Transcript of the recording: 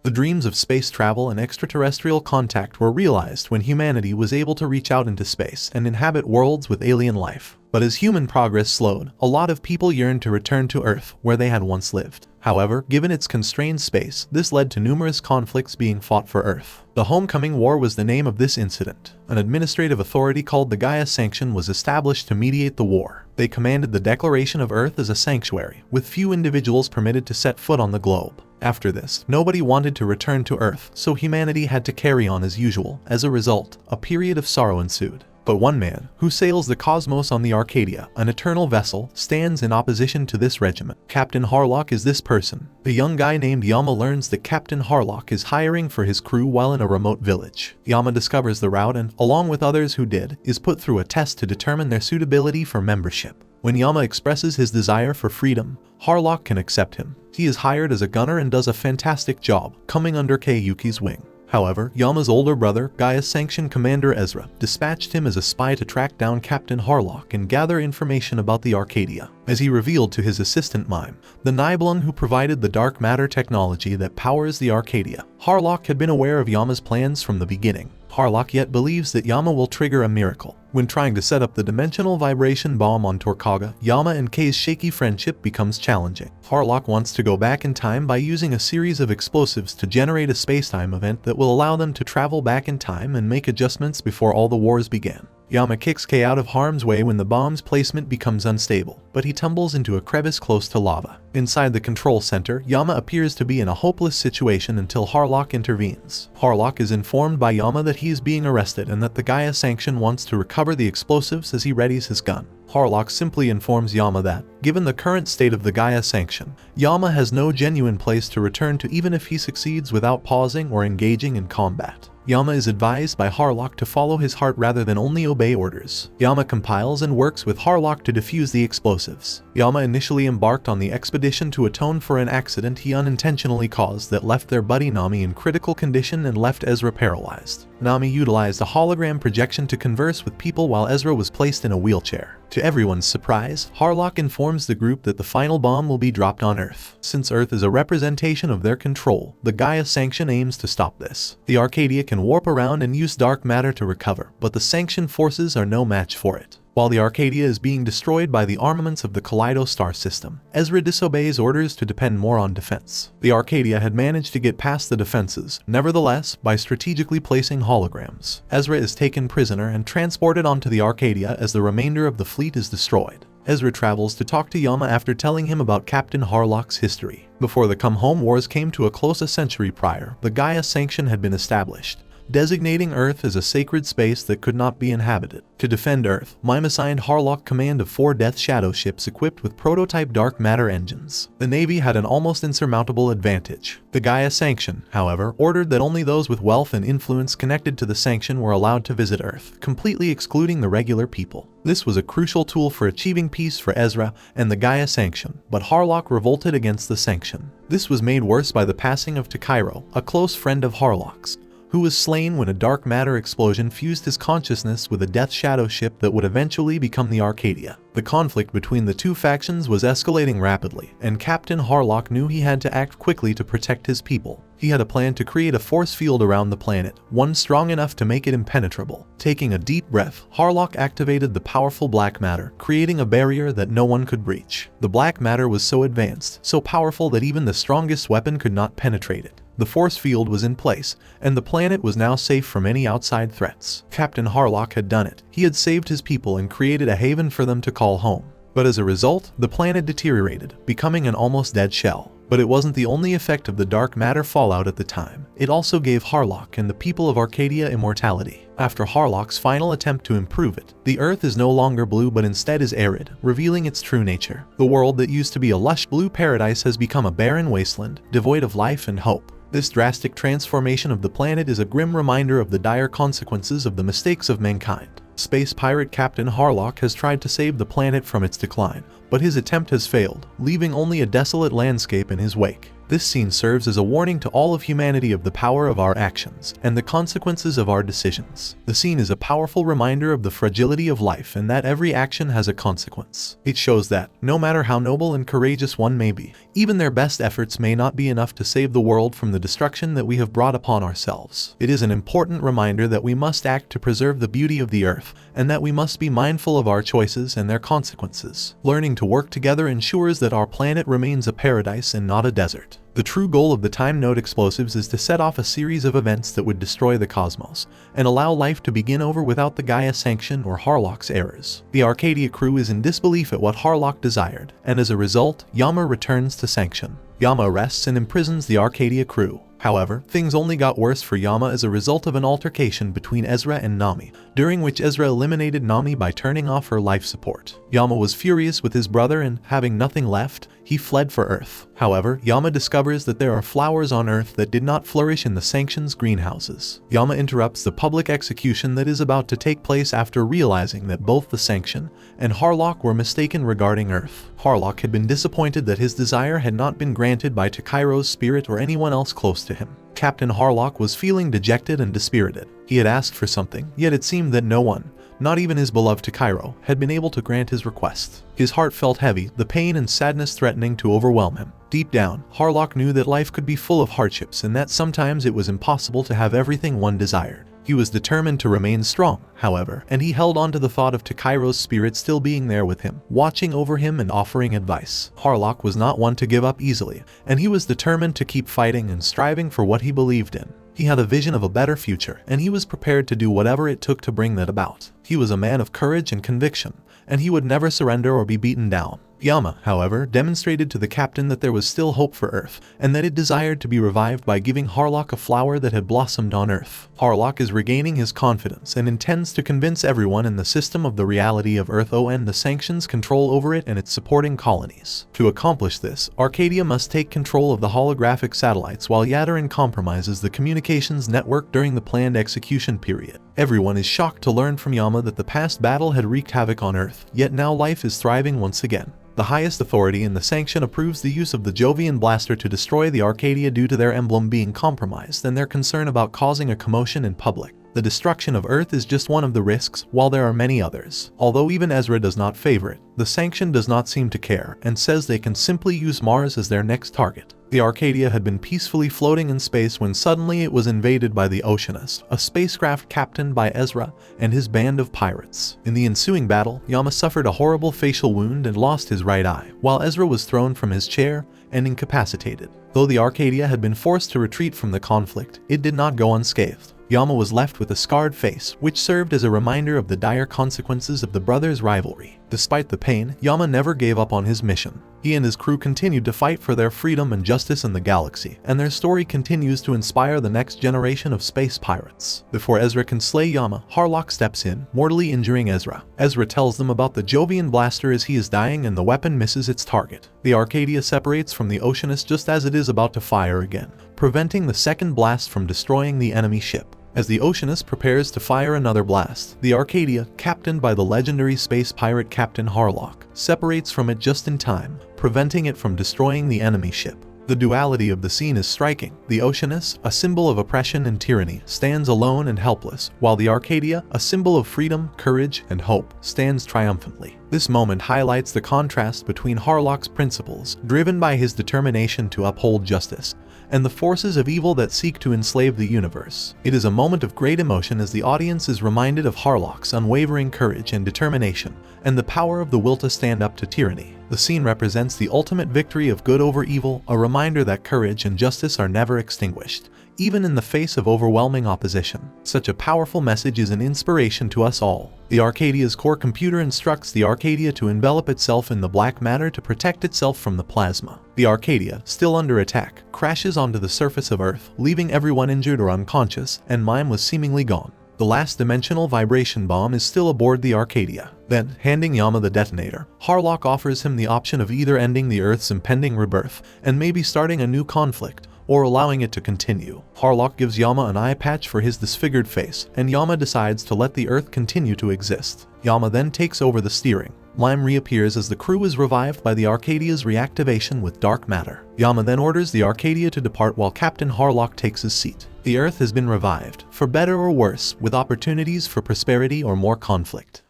The dreams of space travel and extraterrestrial contact were realized when humanity was able to reach out into space and inhabit worlds with alien life. But as human progress slowed, a lot of people yearned to return to Earth, where they had once lived. However, given its constrained space, this led to numerous conflicts being fought for Earth. The Homecoming War was the name of this incident. An administrative authority called the Gaia Sanction was established to mediate the war. They commanded the declaration of Earth as a sanctuary, with few individuals permitted to set foot on the globe. After this, nobody wanted to return to Earth, so humanity had to carry on as usual. As a result, a period of sorrow ensued. But one man, who sails the cosmos on the Arcadia, an eternal vessel, stands in opposition to this regiment. Captain Harlock is this person. A young guy named Yama learns that Captain Harlock is hiring for his crew while in a remote village. Yama discovers the route and, along with others who did, is put through a test to determine their suitability for membership. When Yama expresses his desire for freedom, Harlock can accept him. He is hired as a gunner and does a fantastic job, coming under Keiyuki's wing. However, Yama's older brother, Gaia's Sanction Commander Ezra, dispatched him as a spy to track down Captain Harlock and gather information about the Arcadia. As he revealed to his assistant Mime, the Nibelung who provided the dark matter technology that powers the Arcadia, Harlock had been aware of Yama's plans from the beginning. Harlock yet believes that Yama will trigger a miracle. When trying to set up the dimensional vibration bomb on Torkaga, Yama and Kei's shaky friendship becomes challenging. Harlock wants to go back in time by using a series of explosives to generate a spacetime event that will allow them to travel back in time and make adjustments before all the wars began. Yama kicks Kei out of harm's way when the bomb's placement becomes unstable, but he tumbles into a crevice close to lava. Inside the control center, Yama appears to be in a hopeless situation until Harlock intervenes. Harlock is informed by Yama that he is being arrested and that the Gaia Sanction wants to recover the explosives as he readies his gun. Harlock simply informs Yama that, given the current state of the Gaia Sanction, Yama has no genuine place to return to even if he succeeds without pausing or engaging in combat. Yama is advised by Harlock to follow his heart rather than only obey orders. Yama compiles and works with Harlock to defuse the explosives. Yama initially embarked on the expedition to atone for an accident he unintentionally caused that left their buddy Nami in critical condition and left Ezra paralyzed. Nami utilized a hologram projection to converse with people while Ezra was placed in a wheelchair. To everyone's surprise, Harlock informs the group that the final bomb will be dropped on Earth. Since Earth is a representation of their control, the Gaia Sanction aims to stop this. The Arcadia can warp around and use dark matter to recover, but the Sanction forces are no match for it. While the Arcadia is being destroyed by the armaments of the Kaleido star system, Ezra disobeys orders to depend more on defense. The Arcadia had managed to get past the defenses, nevertheless, by strategically placing holograms. Ezra is taken prisoner and transported onto the Arcadia as the remainder of the fleet is destroyed. Ezra travels to talk to Yama after telling him about Captain Harlock's history. Before the Come Home Wars came to a close a century prior, the Gaia Sanction had been established, designating Earth as a sacred space that could not be inhabited. To defend Earth, Mime assigned Harlock command of 4 Death Shadow ships equipped with prototype dark matter engines. The Navy had an almost insurmountable advantage. The Gaia Sanction, however, ordered that only those with wealth and influence connected to the Sanction were allowed to visit Earth, completely excluding the regular people. This was a crucial tool for achieving peace for Ezra and the Gaia Sanction, but Harlock revolted against the Sanction. This was made worse by the passing of Takairo, a close friend of Harlock's, who was slain when a dark matter explosion fused his consciousness with a Death Shadow ship that would eventually become the Arcadia. The conflict between the two factions was escalating rapidly, and Captain Harlock knew he had to act quickly to protect his people. He had a plan to create a force field around the planet, one strong enough to make it impenetrable. Taking a deep breath, Harlock activated the powerful black matter, creating a barrier that no one could breach. The black matter was so advanced, so powerful that even the strongest weapon could not penetrate it. The force field was in place, and the planet was now safe from any outside threats. Captain Harlock had done it. He had saved his people and created a haven for them to call home. But as a result, the planet deteriorated, becoming an almost dead shell. But it wasn't the only effect of the dark matter fallout at the time. It also gave Harlock and the people of Arcadia immortality. After Harlock's final attempt to improve it, the Earth is no longer blue but instead is arid, revealing its true nature. The world that used to be a lush blue paradise has become a barren wasteland, devoid of life and hope. This drastic transformation of the planet is a grim reminder of the dire consequences of the mistakes of mankind. Space pirate Captain Harlock has tried to save the planet from its decline, but his attempt has failed, leaving only a desolate landscape in his wake. This scene serves as a warning to all of humanity of the power of our actions and the consequences of our decisions. The scene is a powerful reminder of the fragility of life and that every action has a consequence. It shows that, no matter how noble and courageous one may be, even their best efforts may not be enough to save the world from the destruction that we have brought upon ourselves. It is an important reminder that we must act to preserve the beauty of the earth, and that we must be mindful of our choices and their consequences. Learning to work together ensures that our planet remains a paradise and not a desert. The true goal of the Time Node explosives is to set off a series of events that would destroy the cosmos, and allow life to begin over without the Gaia sanction or Harlock's errors. The Arcadia crew is in disbelief at what Harlock desired, and as a result, Yama returns to sanction. Yama arrests and imprisons the Arcadia crew. However, things only got worse for Yama as a result of an altercation between Ezra and Nami, during which Ezra eliminated Nami by turning off her life support. Yama was furious with his brother and, having nothing left, he fled for Earth. However, Yama discovers that there are flowers on Earth that did not flourish in the Sanction's greenhouses. Yama interrupts the public execution that is about to take place after realizing that both the Sanction and Harlock were mistaken regarding Earth. Harlock had been disappointed that his desire had not been granted by Takairo's spirit or anyone else close to him. Captain Harlock was feeling dejected and dispirited. He had asked for something, yet it seemed that no one, not even his beloved Takairo, had been able to grant his request. His heart felt heavy, the pain and sadness threatening to overwhelm him. Deep down, Harlock knew that life could be full of hardships and that sometimes it was impossible to have everything one desired. He was determined to remain strong, however, and he held on to the thought of Takairo's spirit still being there with him, watching over him and offering advice. Harlock was not one to give up easily, and he was determined to keep fighting and striving for what he believed in. He had a vision of a better future, and he was prepared to do whatever it took to bring that about. He was a man of courage and conviction, and he would never surrender or be beaten down. Yama, however, demonstrated to the captain that there was still hope for Earth, and that it desired to be revived by giving Harlock a flower that had blossomed on Earth. Harlock is regaining his confidence and intends to convince everyone in the system of the reality of Earth and the Sanction's control over it and its supporting colonies. To accomplish this, Arcadia must take control of the holographic satellites while Yadarin compromises the communications network during the planned execution period. Everyone is shocked to learn from Yama that the past battle had wreaked havoc on Earth, yet now life is thriving once again. The highest authority in the Sanction approves the use of the Jovian blaster to destroy the Arcadia due to their emblem being compromised and their concern about causing a commotion in public. The destruction of Earth is just one of the risks, while there are many others. Although even Ezra does not favor it, the Sanction does not seem to care and says they can simply use Mars as their next target. The Arcadia had been peacefully floating in space when suddenly it was invaded by the Oceanus, a spacecraft captained by Ezra and his band of pirates. In the ensuing battle, Yama suffered a horrible facial wound and lost his right eye, while Ezra was thrown from his chair and incapacitated. Though the Arcadia had been forced to retreat from the conflict, it did not go unscathed. Yama was left with a scarred face, which served as a reminder of the dire consequences of the brothers' rivalry. Despite the pain, Yama never gave up on his mission. He and his crew continued to fight for their freedom and justice in the galaxy, and their story continues to inspire the next generation of space pirates. Before Ezra can slay Yama, Harlock steps in, mortally injuring Ezra. Ezra tells them about the Jovian blaster as he is dying and the weapon misses its target. The Arcadia separates from the Oceanus just as it is about to fire again, preventing the second blast from destroying the enemy ship. As the Oceanus prepares to fire another blast, the Arcadia, captained by the legendary space pirate Captain Harlock, separates from it just in time, preventing it from destroying the enemy ship. The duality of the scene is striking. The Oceanus, a symbol of oppression and tyranny, stands alone and helpless, while the Arcadia, a symbol of freedom, courage, and hope, stands triumphantly. This moment highlights the contrast between Harlock's principles, driven by his determination to uphold justice, and the forces of evil that seek to enslave the universe. It is a moment of great emotion as the audience is reminded of Harlock's unwavering courage and determination, and the power of the will to stand up to tyranny. The scene represents the ultimate victory of good over evil, a reminder that courage and justice are never extinguished, even in the face of overwhelming opposition. Such a powerful message is an inspiration to us all. The Arcadia's core computer instructs the Arcadia to envelop itself in the black matter to protect itself from the plasma. The Arcadia, still under attack, crashes onto the surface of Earth, leaving everyone injured or unconscious, and Mime was seemingly gone. The last dimensional vibration bomb is still aboard the Arcadia. Then, handing Yama the detonator, Harlock offers him the option of either ending the Earth's impending rebirth and maybe starting a new conflict, or allowing it to continue. Harlock gives Yama an eye patch for his disfigured face, and Yama decides to let the Earth continue to exist. Yama then takes over the steering, Lime reappears as the crew is revived by the Arcadia's reactivation with dark matter. Yama then orders the Arcadia to depart while Captain Harlock takes his seat. The Earth has been revived, for better or worse, with opportunities for prosperity or more conflict.